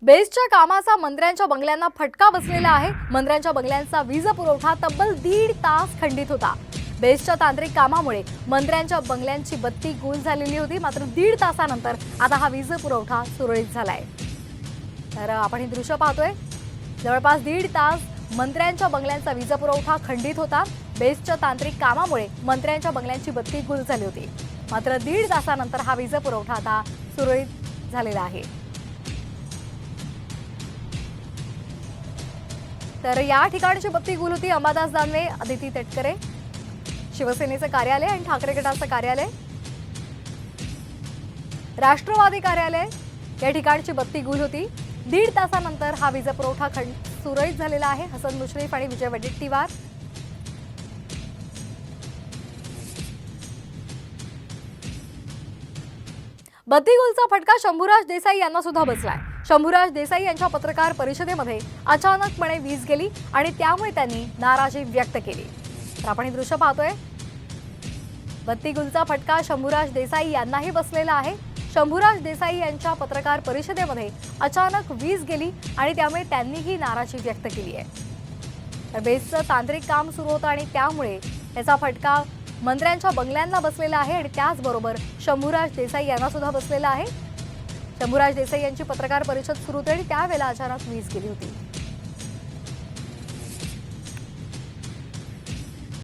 बेस्टच्या कामाचा मंत्र्यांच्या बंगल्यांना फटका बसलेला आहे। मंत्र्यांच्या बंगल्यांचा वीज पुरवठा तब्बल 1.5 तास खंडित होता। बेस्टच्या तांत्रिक कामामुळे मंत्र्यांच्या बंगल्यांची बत्ती गुल झालेली होती, मात्र 1.5 तासानंतर आता हा वीज पुरवठा सुरळीत झालाय। तर आपण हे दृश्य पाहतोय, जवळपास 1.5 तास मंत्र्यांच्या बंगल्यांचा वीज पुरवठा खंडित होता। बेस्टच्या तांत्रिक कामामुळे मंत्र्यांच्या बंगल्यांची बत्ती गुल झाली होती, मात्र 1.5 तासानंतर हा वीज पुरवठा आता सुरळीत झालेला आहे। तर या ठिकाणची बत्ती गुल होती। अंबादास दानवे, अदिती तटकरे, शिवसेनेचं कार्यालय आणि ठाकरे गटाचं कार्यालय, राष्ट्रवादी कार्यालय या ठिकाणची बत्ती गुल होती। 1.5 तासानंतर हा वीज पुरवठा सुरळीत झालेला आहे। हसन मुश्रीफ आणि विजय वडेट्टीवार बत्ती गुलचा फटका शंभूराज देसाई यांना सुद्धा बसलाय। शंभूराज देसाई यांच्या पत्रकार परिषदेमध्ये अचानकपणे वीज गेली आणि त्यामुळे त्यांनी नाराजी व्यक्त केली। तर आपण हे दृश्य पाहतोय, बत्ती गुलचा फटका शंभूराज देसाई यांनाही बसलेला आहे। शंभूराज देसाई यांच्या पत्रकार परिषदेमध्ये अचानक वीज गेली आणि त्यामुळे त्यांनीही नाराजी व्यक्त केली आहे। तर बेस्टचं तांत्रिक काम सुरू होतं आणि त्यामुळे त्याचा फटका मंत्र्यांच्या बंगल्यांना बसलेला आहे आणि त्याचबरोबर शंभूराज देसाई यांना सुद्धा बसलेला आहे। शंभूराज देसाई यांची पत्रकार परिषद सुरू होती आणि त्यावेळेला अचानक वीज गेली होती।